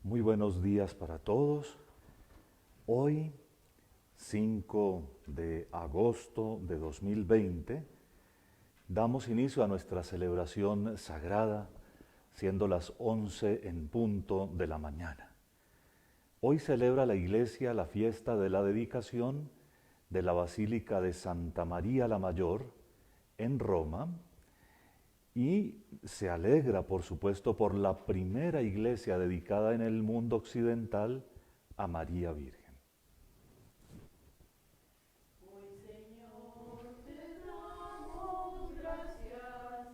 Muy buenos días para todos. Hoy, 5 de agosto de 2020, damos inicio a nuestra celebración sagrada, siendo las 11 en punto de la mañana. Hoy celebra la Iglesia la fiesta de la dedicación de la Basílica de Santa María la Mayor en Roma, y se alegra, por supuesto, por la primera iglesia dedicada en el mundo occidental a María Virgen. Hoy, Señor, te damos gracias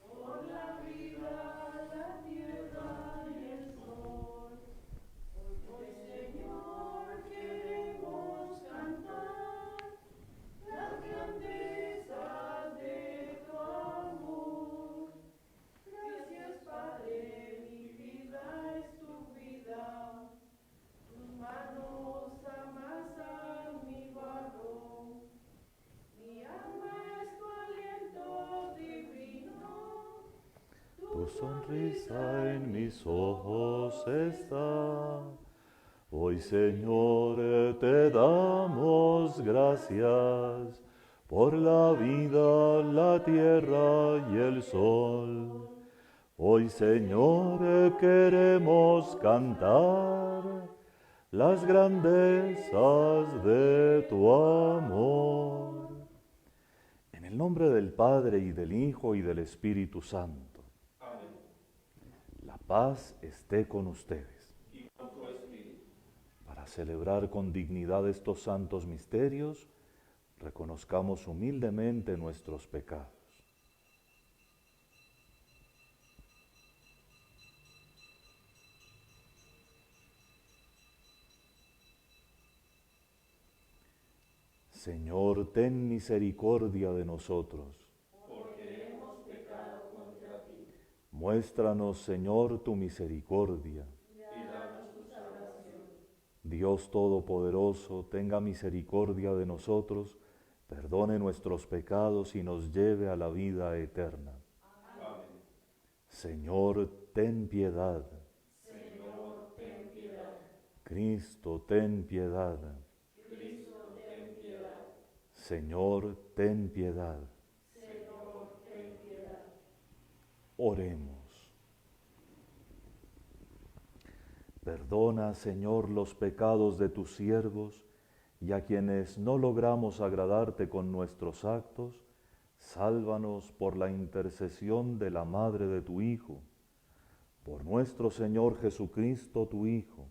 por la vida, la tierra y el sol. Hoy, Señor, queremos cantar las grandezas de tu amor. Gracias, Padre, mi vida es tu vida. Tus manos amasan mi barro. Mi alma es tu aliento divino. Tu sonrisa en mis ojos está. Hoy, Señor, te damos gracias por la vida, la tierra y el sol. Hoy, Señor, queremos cantar las grandezas de tu amor. En el nombre del Padre, y del Hijo, y del Espíritu Santo. Amén. La paz esté con ustedes. Y con tu espíritu. Para celebrar con dignidad estos santos misterios, reconozcamos humildemente nuestros pecados. Señor, ten misericordia de nosotros. Porque hemos pecado contra ti. Muéstranos, Señor, tu misericordia. Y danos tu salvación. Dios Todopoderoso, tenga misericordia de nosotros, perdone nuestros pecados y nos lleve a la vida eterna. Amén. Señor, ten piedad. Señor, ten piedad. Cristo, ten piedad. Cristo, ten piedad. Señor, ten piedad. Señor, ten piedad. Oremos. Perdona, Señor, los pecados de tus siervos, y a quienes no logramos agradarte con nuestros actos, sálvanos por la intercesión de la Madre de tu Hijo, por nuestro Señor Jesucristo, tu Hijo,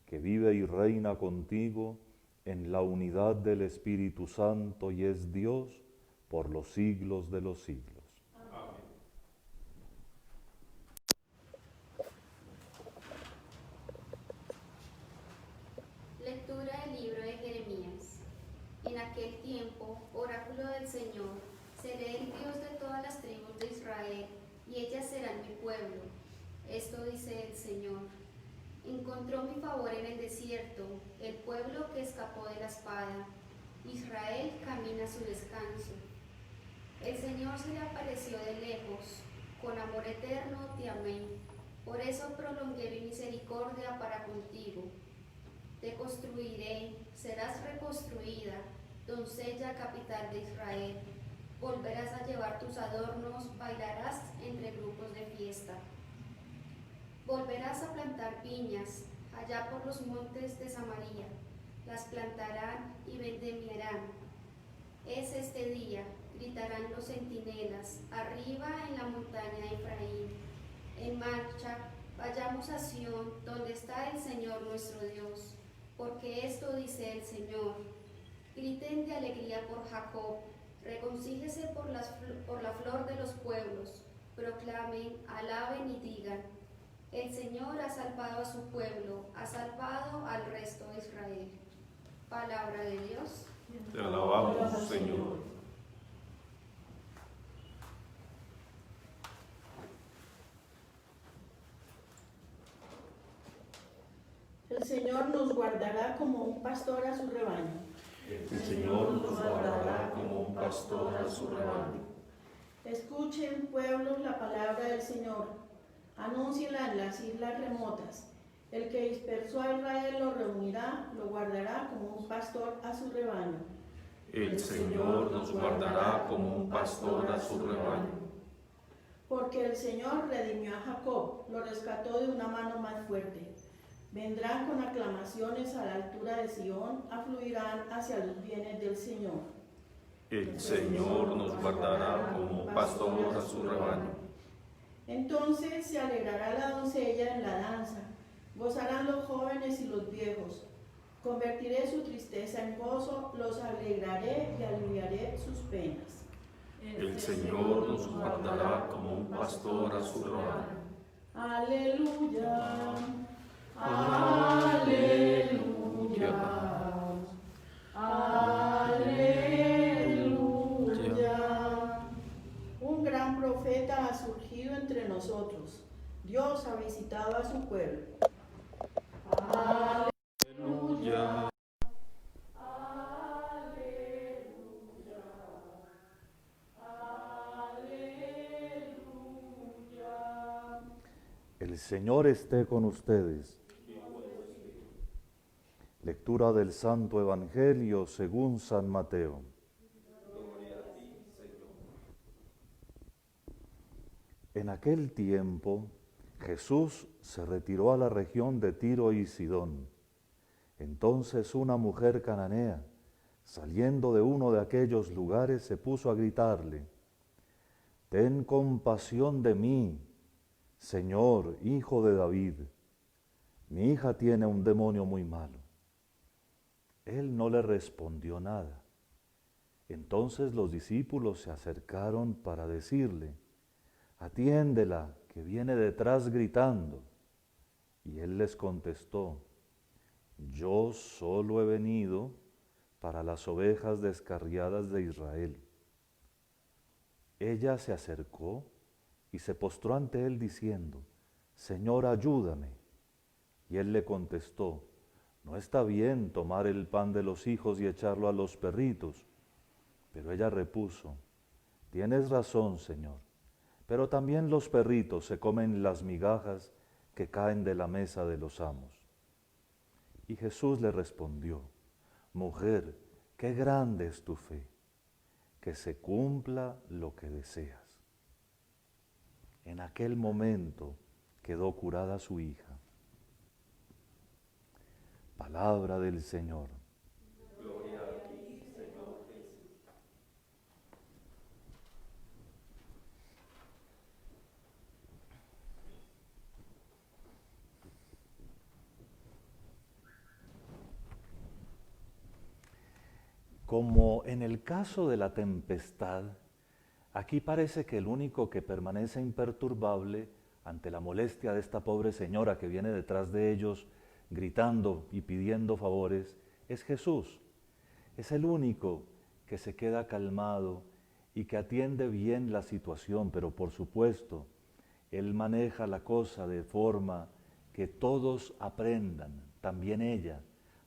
que vive y reina contigo en la unidad del Espíritu Santo y es Dios por los siglos de los siglos. Amén. Lectura del libro de Jeremías. En aquel tiempo, oráculo del Señor, seré el Dios de todas las tribus de Israel, y ellas serán mi pueblo. Esto dice el Señor. Encontró mi favor en el desierto, el pueblo que escapó de la espada. Israel camina a su descanso. El Señor se le apareció de lejos, con amor eterno te amé. Por eso prolongué mi misericordia para contigo. Te construiré, serás reconstruida, doncella capital de Israel. Volverás a llevar tus adornos, bailarás entre grupos de fiesta. Volverás a plantar viñas, allá por los montes de Samaria. Las plantarán y vendimiarán. Es este día, gritarán los centinelas, arriba en la montaña de Efraín. En marcha, vayamos a Sión, donde está el Señor nuestro Dios. Porque esto dice el Señor: griten de alegría por Jacob, reconcíliese por la flor de los pueblos, proclamen, alaben y digan: el Señor ha salvado a su pueblo, ha salvado al resto de Israel. Palabra de Dios. Te alabamos, Señor. El Señor nos guardará como un pastor a su rebaño. El Señor nos guardará como un pastor a su rebaño. Escuchen, pueblos, la palabra del Señor. Anúnciela en las islas remotas. El que dispersó a Israel lo reunirá, lo guardará como un pastor a su rebaño. El Señor nos guardará como un pastor a su rebaño. Porque el Señor redimió a Jacob, lo rescató de una mano más fuerte. Vendrán con aclamaciones a la altura de Sión, afluirán hacia los bienes del Señor. El Señor nos guardará como un pastor a su rebaño. Entonces se alegrará la doncella en la danza, gozarán los jóvenes y los viejos. Convertiré su tristeza en gozo, los alegraré y aliviaré sus penas. El Señor nos guardará como un pastor a su rebaño. Aleluya, aleluya, aleluya. Un gran profeta ha surgido entre nosotros. Dios ha visitado a su pueblo. Aleluya. El Señor esté con ustedes. Lectura del Santo Evangelio según San Mateo. En aquel tiempo, Jesús se retiró a la región de Tiro y Sidón. Entonces una mujer cananea, saliendo de uno de aquellos lugares, se puso a gritarle: «Ten compasión de mí, Señor, Hijo de David. Mi hija tiene un demonio muy malo». Él no le respondió nada. Entonces los discípulos se acercaron para decirle: «Atiéndela, que viene detrás gritando». Y él les contestó: «Yo solo he venido para las ovejas descarriadas de Israel». Ella se acercó y se postró ante él diciendo: «Señor, ayúdame». Y él le contestó: «No está bien tomar el pan de los hijos y echarlo a los perritos». Pero ella repuso: «Tienes razón, Señor, pero también los perritos se comen las migajas que caen de la mesa de los amos». Y Jesús le respondió: «Mujer, qué grande es tu fe, que se cumpla lo que deseas». En aquel momento quedó curada su hija. Palabra del Señor. Gloria a ti, Señor Jesús. Como en el caso de la tempestad, aquí parece que el único que permanece imperturbable ante la molestia de esta pobre señora que viene detrás de ellos gritando y pidiendo favores es Jesús. Es el único que se queda calmado y que atiende bien la situación, pero por supuesto, Él maneja la cosa de forma que todos aprendan, también ella,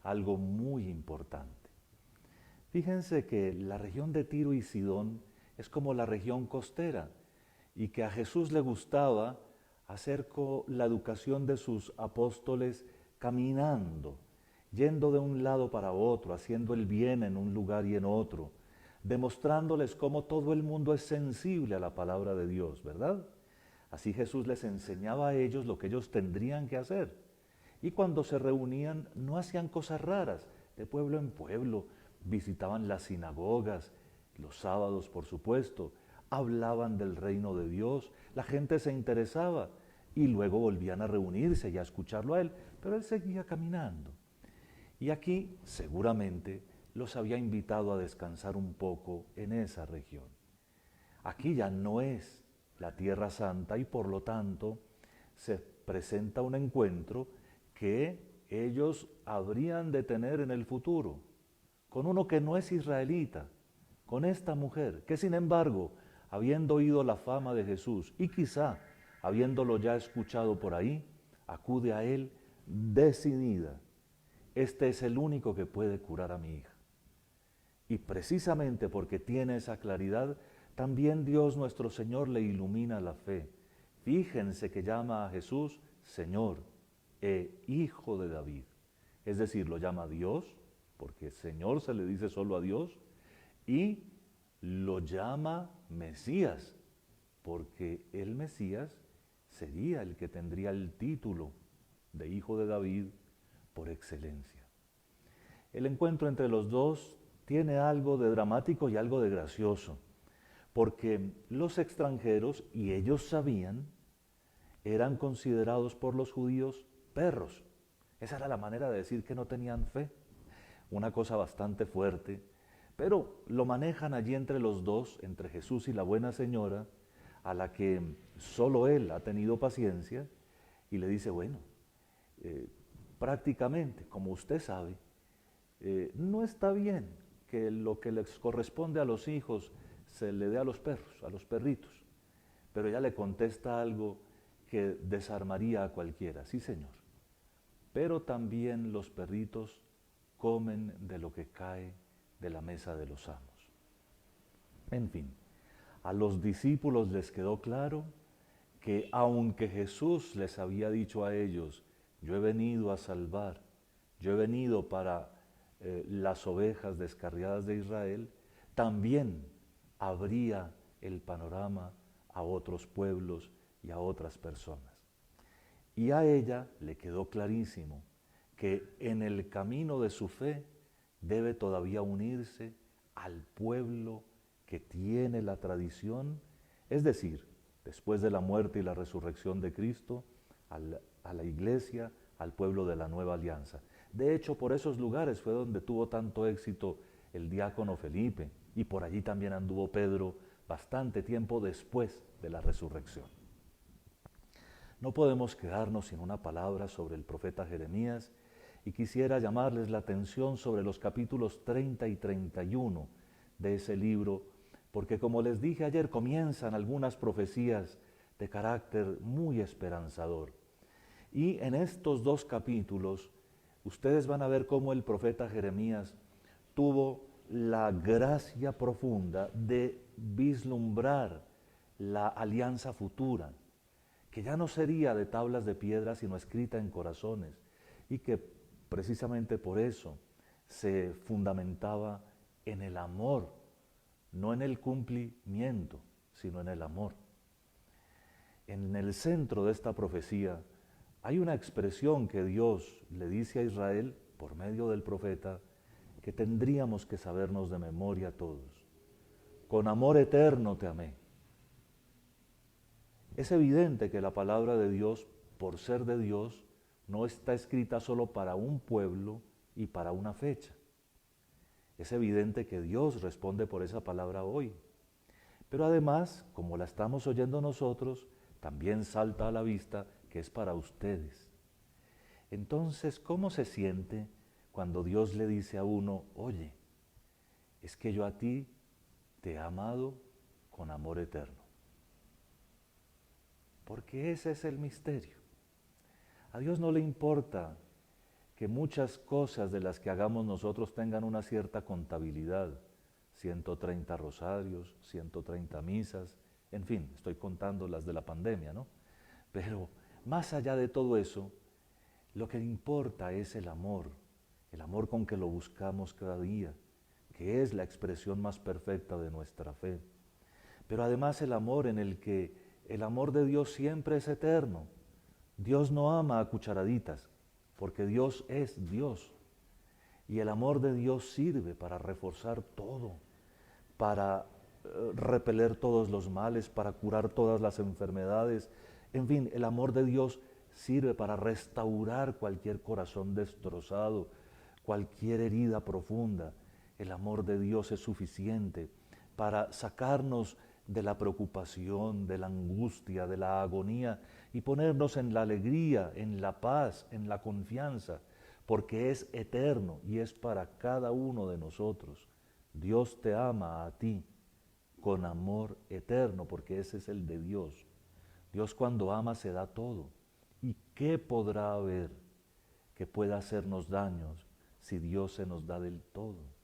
algo muy importante. Fíjense que la región de Tiro y Sidón es como la región costera y que a Jesús le gustaba hacer la educación de sus apóstoles caminando, yendo de un lado para otro, haciendo el bien en un lugar y en otro, demostrándoles cómo todo el mundo es sensible a la palabra de Dios, ¿verdad? Así Jesús les enseñaba a ellos lo que ellos tendrían que hacer. Y cuando se reunían no hacían cosas raras, de pueblo en pueblo, visitaban las sinagogas, los sábados por supuesto, hablaban del reino de Dios, la gente se interesaba y luego volvían a reunirse y a escucharlo a él, pero él seguía caminando. Y aquí seguramente los había invitado a descansar un poco en esa región. Aquí ya no es la Tierra Santa y por lo tanto se presenta un encuentro que ellos habrían de tener en el futuro, con uno que no es israelita, con esta mujer, que sin embargo, habiendo oído la fama de Jesús y quizá habiéndolo ya escuchado por ahí, acude a él decidida. Este es el único que puede curar a mi hija. Y precisamente porque tiene esa claridad, también Dios nuestro Señor le ilumina la fe. Fíjense que llama a Jesús Señor, e Hijo de David. Es decir, lo llama Dios, porque Señor se le dice solo a Dios, y lo llama Mesías, porque el Mesías sería el que tendría el título de Hijo de David por excelencia. El encuentro entre los dos tiene algo de dramático y algo de gracioso, porque los extranjeros, y ellos sabían, eran considerados por los judíos perros. Esa era la manera de decir que no tenían fe. Una cosa bastante fuerte, pero lo manejan allí entre los dos, entre Jesús y la buena señora, a la que solo él ha tenido paciencia, y le dice, bueno, prácticamente, como usted sabe, no está bien que lo que les corresponde a los hijos se le dé a los perros, a los perritos. Pero ella le contesta algo que desarmaría a cualquiera. Sí, señor, pero también los perritos comen de lo que cae de la mesa de los amos. En fin, a los discípulos les quedó claro que aunque Jesús les había dicho a ellos, yo he venido a salvar, yo he venido para las ovejas descarriadas de Israel, también abría el panorama a otros pueblos y a otras personas. Y a ella le quedó clarísimo que en el camino de su fe debe todavía unirse al pueblo que tiene la tradición, es decir, después de la muerte y la resurrección de Cristo, a la iglesia, al pueblo de la nueva alianza. De hecho, por esos lugares fue donde tuvo tanto éxito el diácono Felipe, y por allí también anduvo Pedro bastante tiempo después de la resurrección. No podemos quedarnos sin una palabra sobre el profeta Jeremías, y quisiera llamarles la atención sobre los capítulos 30 y 31 de ese libro, porque como les dije ayer, comienzan algunas profecías de carácter muy esperanzador. Y en estos dos capítulos, ustedes van a ver cómo el profeta Jeremías tuvo la gracia profunda de vislumbrar la alianza futura, que ya no sería de tablas de piedra, sino escrita en corazones, y que precisamente por eso se fundamentaba en el amor, no en el cumplimiento, sino en el amor. En el centro de esta profecía hay una expresión que Dios le dice a Israel por medio del profeta que tendríamos que sabernos de memoria todos. Con amor eterno te amé. Es evidente que la palabra de Dios, por ser de Dios, no está escrita solo para un pueblo y para una fecha. Es evidente que Dios responde por esa palabra hoy. Pero además, como la estamos oyendo nosotros, también salta a la vista que es para ustedes. Entonces, ¿cómo se siente cuando Dios le dice a uno, oye, es que yo a ti te he amado con amor eterno? Porque ese es el misterio. A Dios no le importa que muchas cosas de las que hagamos nosotros tengan una cierta contabilidad, 130 rosarios, 130 misas, en fin, estoy contando las de la pandemia, ¿no? Pero más allá de todo eso, lo que importa es el amor con que lo buscamos cada día, que es la expresión más perfecta de nuestra fe. Pero además el amor en el que el amor de Dios siempre es eterno. Dios no ama a cucharaditas, porque Dios es Dios. Y el amor de Dios sirve para reforzar todo, para repeler todos los males, para curar todas las enfermedades. En fin, el amor de Dios sirve para restaurar cualquier corazón destrozado, cualquier herida profunda. El amor de Dios es suficiente para sacarnos de la preocupación, de la angustia, de la agonía y ponernos en la alegría, en la paz, en la confianza, porque es eterno y es para cada uno de nosotros. Dios te ama a ti con amor eterno, porque ese es el de Dios. Dios cuando ama se da todo. ¿Y qué podrá haber que pueda hacernos daños si Dios se nos da del todo?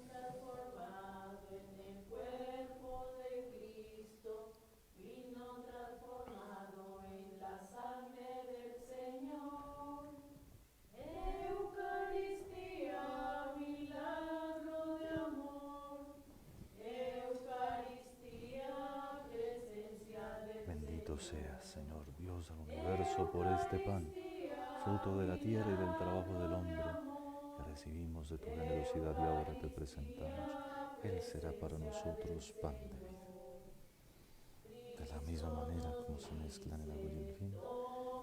Transformado en el Bendito seas, Señor, Dios del universo, por este pan, fruto de la tierra y del trabajo del hombre, que recibimos de tu generosidad y ahora te presentamos. Él será para nosotros pan de vida. De la misma manera como se mezclan el agua y el vino,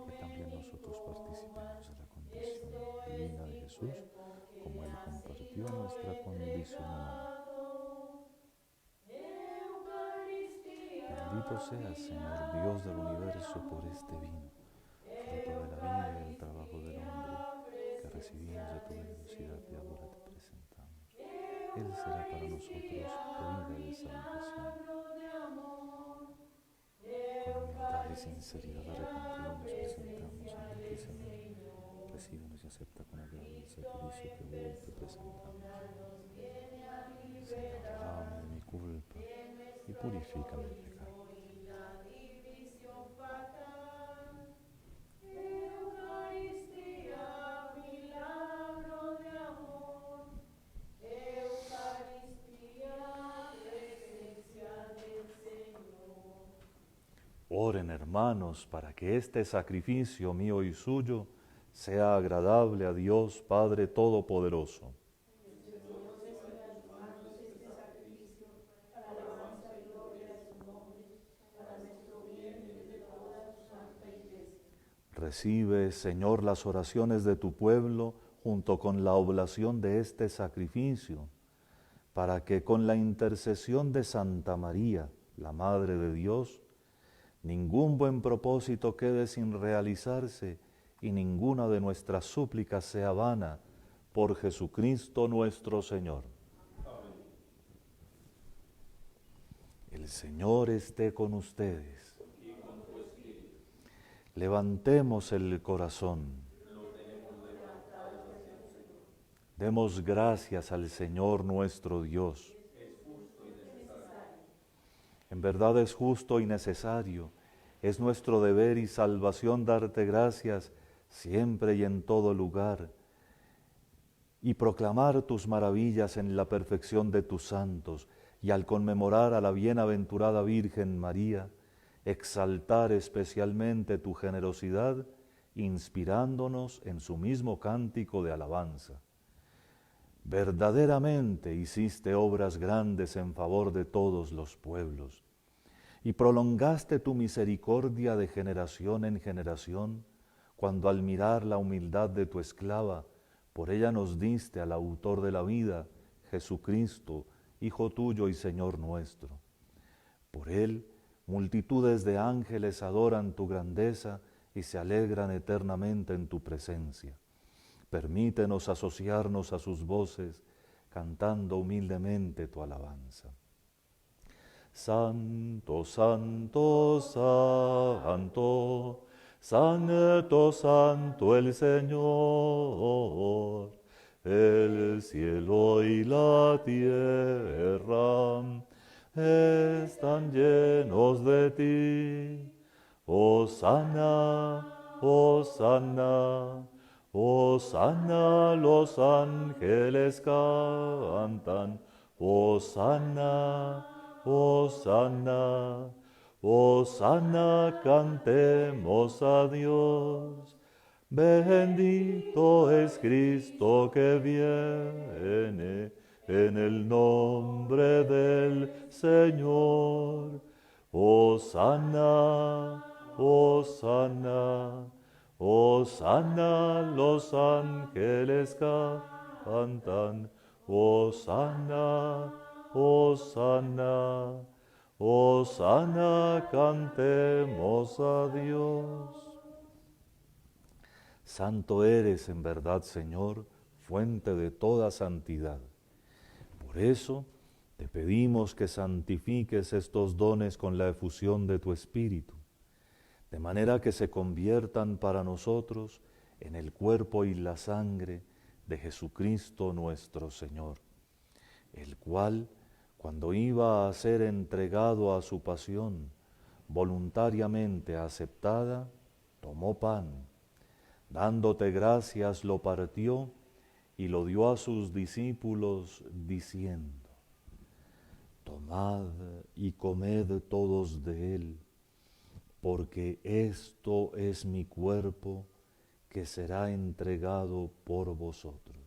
que también nosotros participemos de la condición divina de Jesús, como Él compartió nuestra condición humana. Bendito seas, Señor, Dios del universo, por este vino, fruto de la vida y del trabajo del hombre, que recibimos de tu generosidad y ahora te presentamos. Él será para nosotros bebida de salvación. Con humildad y sinceridad arrepentidos nos presentamos ante ti, Señor. Recíbenos y acepta con agrado el sacrificio que hoy te presentamos. Señor, lávame de mi culpa y purifícame el pecado. Oren, hermanos, para que este sacrificio mío y suyo sea agradable a Dios Padre Todopoderoso. Recibe, Señor, las oraciones de tu pueblo junto con la oblación de este sacrificio, para que con la intercesión de Santa María, la Madre de Dios, ningún buen propósito quede sin realizarse y ninguna de nuestras súplicas sea vana, por Jesucristo nuestro Señor. Amén. El Señor esté con ustedes. Y con tu espíritu. Levantemos el corazón. Lo tenemos levantado hacia el Señor. Demos gracias al Señor nuestro Dios. Es justo y necesario. En verdad es justo y necesario. Es nuestro deber y salvación darte gracias siempre y en todo lugar, y proclamar tus maravillas en la perfección de tus santos, y al conmemorar a la bienaventurada Virgen María, exaltar especialmente tu generosidad, inspirándonos en su mismo cántico de alabanza. Verdaderamente hiciste obras grandes en favor de todos los pueblos, y prolongaste tu misericordia de generación en generación, cuando al mirar la humildad de tu esclava, por ella nos diste al autor de la vida, Jesucristo, Hijo tuyo y Señor nuestro. Por él, multitudes de ángeles adoran tu grandeza y se alegran eternamente en tu presencia. Permítenos asociarnos a sus voces, cantando humildemente tu alabanza. Santo, santo, santo, santo, santo el Señor. El cielo y la tierra están llenos de ti. Hosana, hosana, hosana, los ángeles cantan. Hosana, hosana, hosana, cantemos a Dios. Bendito es Cristo que viene en el nombre del Señor. Hosana, hosana, hosana, los ángeles cantan. Hosana, hosana, hosana, cantemos a Dios. Santo eres en verdad, Señor, fuente de toda santidad. Por eso te pedimos que santifiques estos dones con la efusión de tu Espíritu, de manera que se conviertan para nosotros en el cuerpo y la sangre de Jesucristo nuestro Señor, el cual, cuando iba a ser entregado a su pasión, voluntariamente aceptada, tomó pan, dándote gracias lo partió y lo dio a sus discípulos diciendo: Tomad y comed todos de él, porque esto es mi cuerpo que será entregado por vosotros.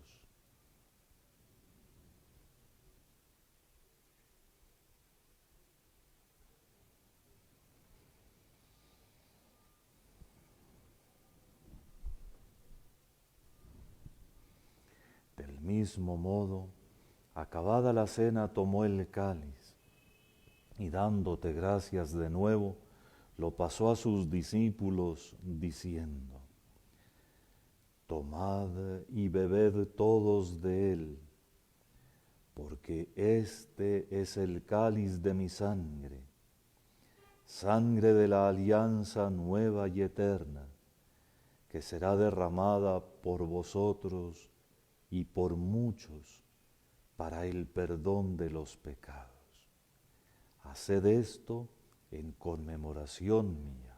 Del mismo modo, acabada la cena, tomó el cáliz y dándote gracias de nuevo, lo pasó a sus discípulos diciendo: Tomad y bebed todos de él, porque este es el cáliz de mi sangre, sangre de la alianza nueva y eterna, que será derramada por vosotros y por muchos para el perdón de los pecados. Haced esto en conmemoración mía.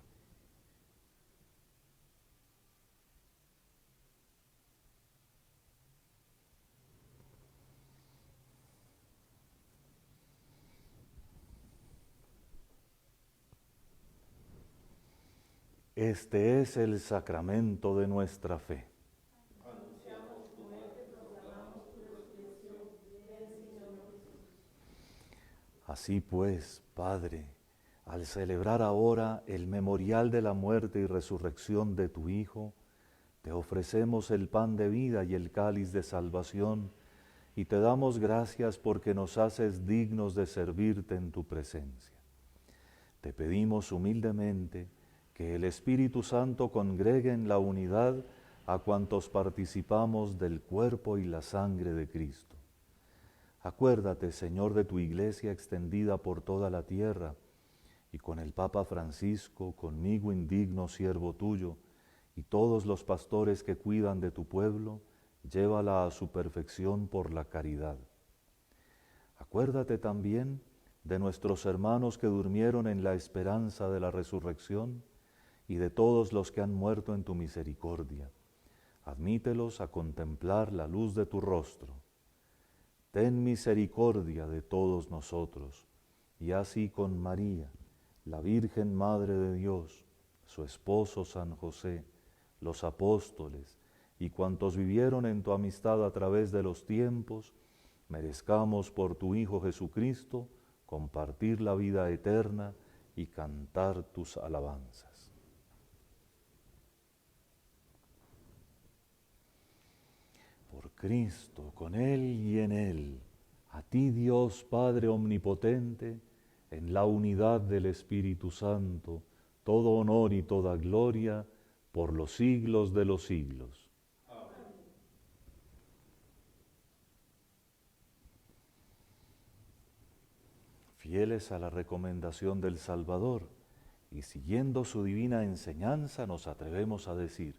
Este es el sacramento de nuestra fe. Así pues, Padre, al celebrar ahora el memorial de la muerte y resurrección de tu Hijo, te ofrecemos el pan de vida y el cáliz de salvación, y te damos gracias porque nos haces dignos de servirte en tu presencia. Te pedimos humildemente que el Espíritu Santo congregue en la unidad a cuantos participamos del cuerpo y la sangre de Cristo. Acuérdate, Señor, de tu Iglesia extendida por toda la tierra, y con el Papa Francisco, conmigo indigno siervo tuyo, y todos los pastores que cuidan de tu pueblo, llévala a su perfección por la caridad. Acuérdate también de nuestros hermanos que durmieron en la esperanza de la resurrección, y de todos los que han muerto en tu misericordia. Admítelos a contemplar la luz de tu rostro. Ten misericordia de todos nosotros, y así con María, la Virgen Madre de Dios, su esposo San José, los apóstoles y cuantos vivieron en tu amistad a través de los tiempos, merezcamos por tu Hijo Jesucristo compartir la vida eterna y cantar tus alabanzas. Por Cristo, con Él y en Él, a ti Dios Padre Omnipotente, en la unidad del Espíritu Santo, todo honor y toda gloria por los siglos de los siglos. Amén. Fieles a la recomendación del Salvador y siguiendo su divina enseñanza, nos atrevemos a decir: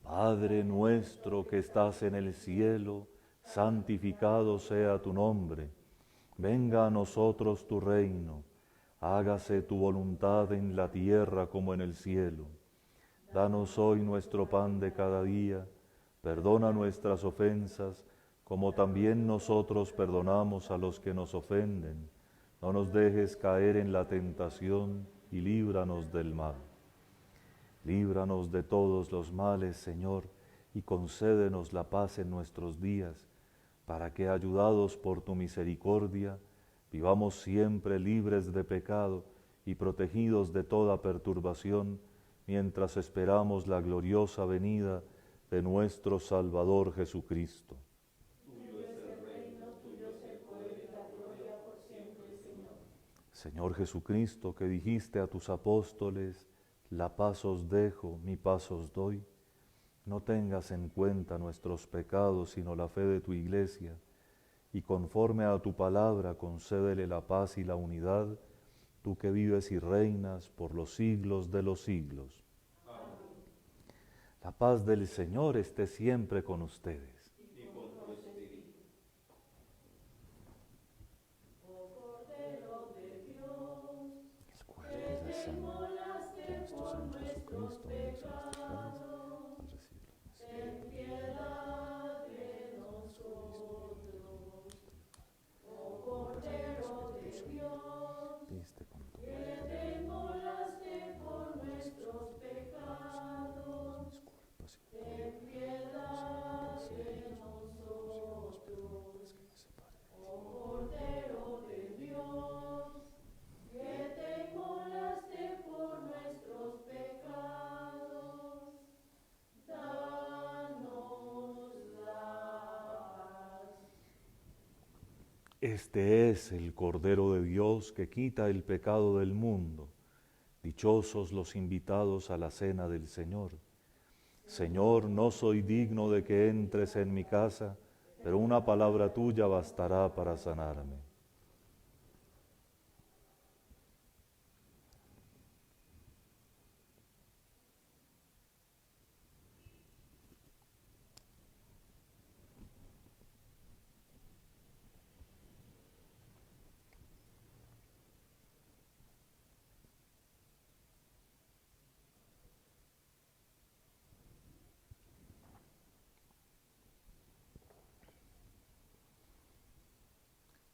Padre nuestro que estás en el cielo, santificado sea tu nombre. Venga a nosotros tu reino. Hágase tu voluntad en la tierra como en el cielo. Danos hoy nuestro pan de cada día. Perdona nuestras ofensas, como también nosotros perdonamos a los que nos ofenden. No nos dejes caer en la tentación y líbranos del mal. Líbranos de todos los males, Señor, y concédenos la paz en nuestros días, para que, ayudados por tu misericordia, vivamos siempre libres de pecado y protegidos de toda perturbación, mientras esperamos la gloriosa venida de nuestro Salvador Jesucristo. Tuyo es el reino, tuyo es el poder y la gloria por siempre, Señor. Señor Jesucristo, que dijiste a tus apóstoles: la paz os dejo, mi paz os doy, no tengas en cuenta nuestros pecados, sino la fe de tu Iglesia, y conforme a tu palabra concédele la paz y la unidad, tú que vives y reinas por los siglos de los siglos. Amén. La paz del Señor esté siempre con ustedes. Y con tu espíritu. Oh Cordero de Dios, El cuerpo y la sangre de nuestro Señor Jesucristo, unidos a nuestros padres, al recibirlo. ten piedad de nosotros. Oh Cordero de Dios, Viste con tu que te inmolaste Este es el Cordero de Dios que quita el pecado del mundo. Dichosos los invitados a la cena del Señor. Señor, no soy digno de que entres en mi casa, pero una palabra tuya bastará para sanarme.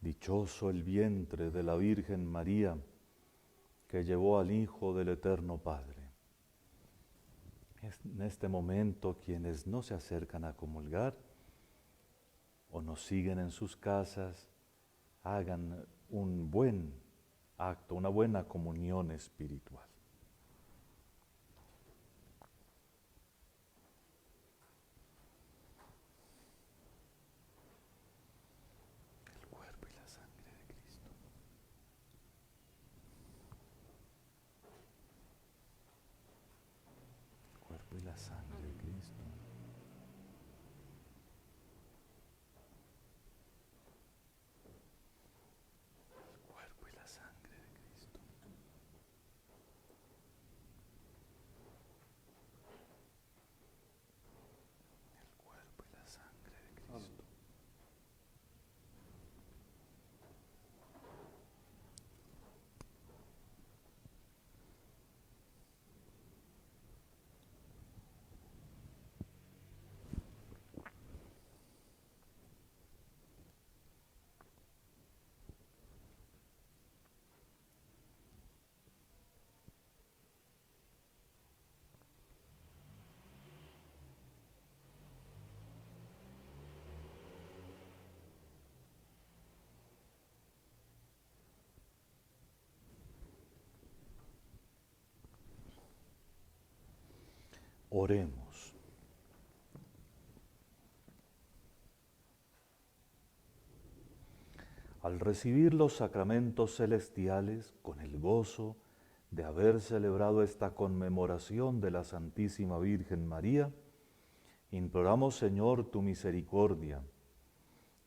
Dichoso el vientre de la Virgen María que llevó al Hijo del Eterno Padre. En este momento, quienes no se acercan a comulgar o nos siguen en sus casas, hagan un buen acto, una buena comunión espiritual. El cuerpo y la sangre de Cristo. El cuerpo y la sangre de Cristo. El cuerpo y la sangre de Cristo. El cuerpo y la sangre de Cristo. Oremos. Al recibir los sacramentos celestiales con el gozo de haber celebrado esta conmemoración de la Santísima Virgen María, imploramos, Señor, tu misericordia.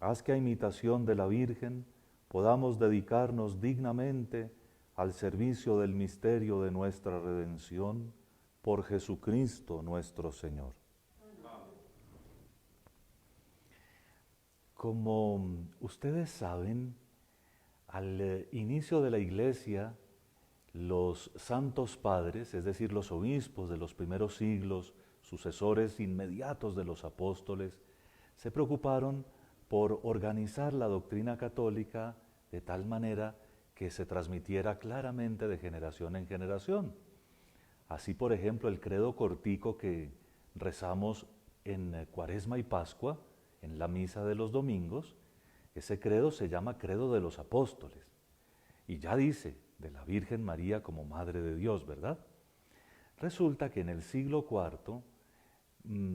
Haz que a imitación de la Virgen podamos dedicarnos dignamente al servicio del misterio de nuestra redención por Jesucristo nuestro Señor. Como ustedes saben, al inicio de la Iglesia, los santos padres, es decir, los obispos de los primeros siglos, sucesores inmediatos de los apóstoles, se preocuparon por organizar la doctrina católica de tal manera que se transmitiera claramente de generación en generación. Así, por ejemplo, el credo cortico que rezamos en Cuaresma y Pascua, en la misa de los domingos, ese credo se llama Credo de los Apóstoles. Y ya dice, de la Virgen María como Madre de Dios, ¿verdad? Resulta que en el siglo IV,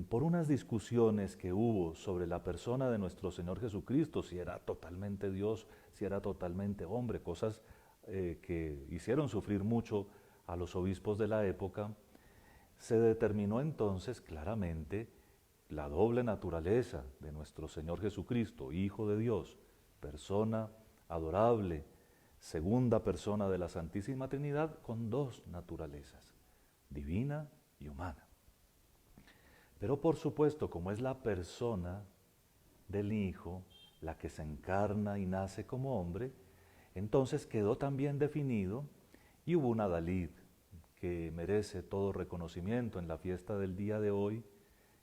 por unas discusiones que hubo sobre la persona de nuestro Señor Jesucristo, si era totalmente Dios, si era totalmente hombre, cosas que hicieron sufrir mucho a los obispos de la época, se determinó entonces claramente la doble naturaleza de nuestro Señor Jesucristo, Hijo de Dios, persona adorable, segunda persona de la Santísima Trinidad, con dos naturalezas, divina y humana. Pero por supuesto, como es la persona del Hijo la que se encarna y nace como hombre, entonces quedó también definido y hubo un adalid que merece todo reconocimiento en la fiesta del día de hoy,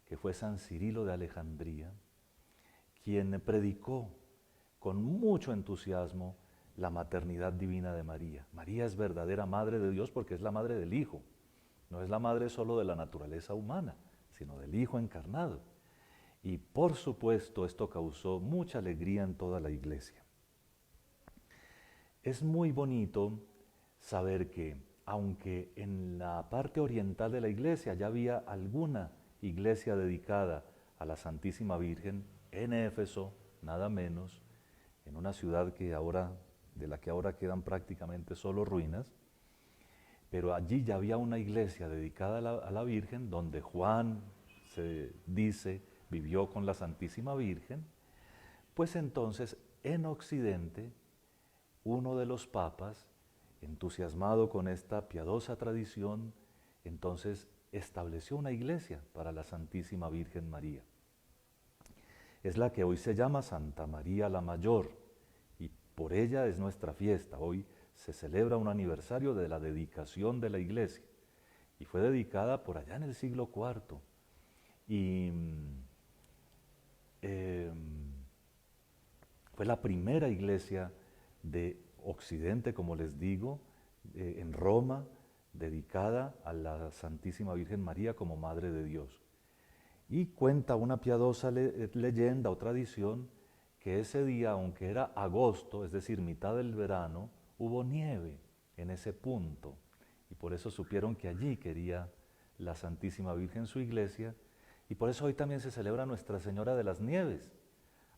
que fue San Cirilo de Alejandría, quien predicó con mucho entusiasmo la maternidad divina de María. María es verdadera Madre de Dios porque es la Madre del Hijo, no es la Madre solo de la naturaleza humana, sino del Hijo encarnado. Y por supuesto esto causó mucha alegría en toda la Iglesia. Es muy bonito saber que, aunque en la parte oriental de la Iglesia ya había alguna iglesia dedicada a la Santísima Virgen, en Éfeso, nada menos, en una ciudad de la que ahora quedan prácticamente solo ruinas, pero allí ya había una iglesia dedicada a la Virgen, donde Juan, se dice, vivió con la Santísima Virgen. Pues entonces, en Occidente, uno de los papas, entusiasmado con esta piadosa tradición, entonces estableció una iglesia para la Santísima Virgen María. Es la que hoy se llama Santa María la Mayor, y por ella es nuestra fiesta. Hoy se celebra un aniversario de la dedicación de la iglesia, y fue dedicada por allá en el siglo IV. Y fue la primera iglesia de Occidente, como les digo, en Roma, dedicada a la Santísima Virgen María como Madre de Dios. Y cuenta una piadosa leyenda o tradición que ese día, aunque era agosto, es decir, mitad del verano, hubo nieve en ese punto. Y por eso supieron que allí quería la Santísima Virgen su iglesia. Y por eso hoy también se celebra Nuestra Señora de las Nieves.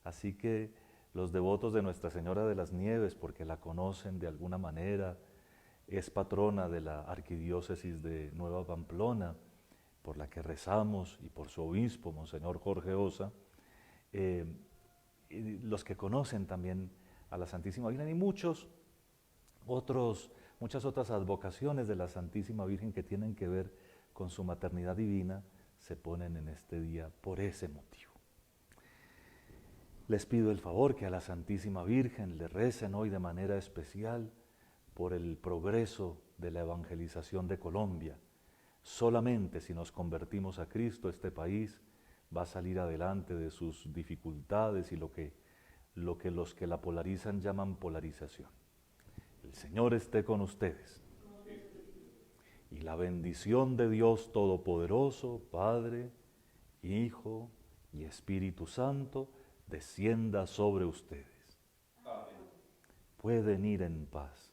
Así que los devotos de Nuestra Señora de las Nieves, porque la conocen de alguna manera, es patrona de la Arquidiócesis de Nueva Pamplona, por la que rezamos, y por su obispo, Monseñor Jorge Osa, y los que conocen también a la Santísima Virgen, y muchas otras advocaciones de la Santísima Virgen que tienen que ver con su maternidad divina, se ponen en este día por ese motivo. Les pido el favor que a la Santísima Virgen le recen hoy de manera especial por el progreso de la evangelización de Colombia. Solamente si nos convertimos a Cristo, este país va a salir adelante de sus dificultades y lo que los que la polarizan llaman polarización. El Señor esté con ustedes. Y la bendición de Dios Todopoderoso, Padre, Hijo y Espíritu Santo, descienda sobre ustedes. Amén. Pueden ir en paz.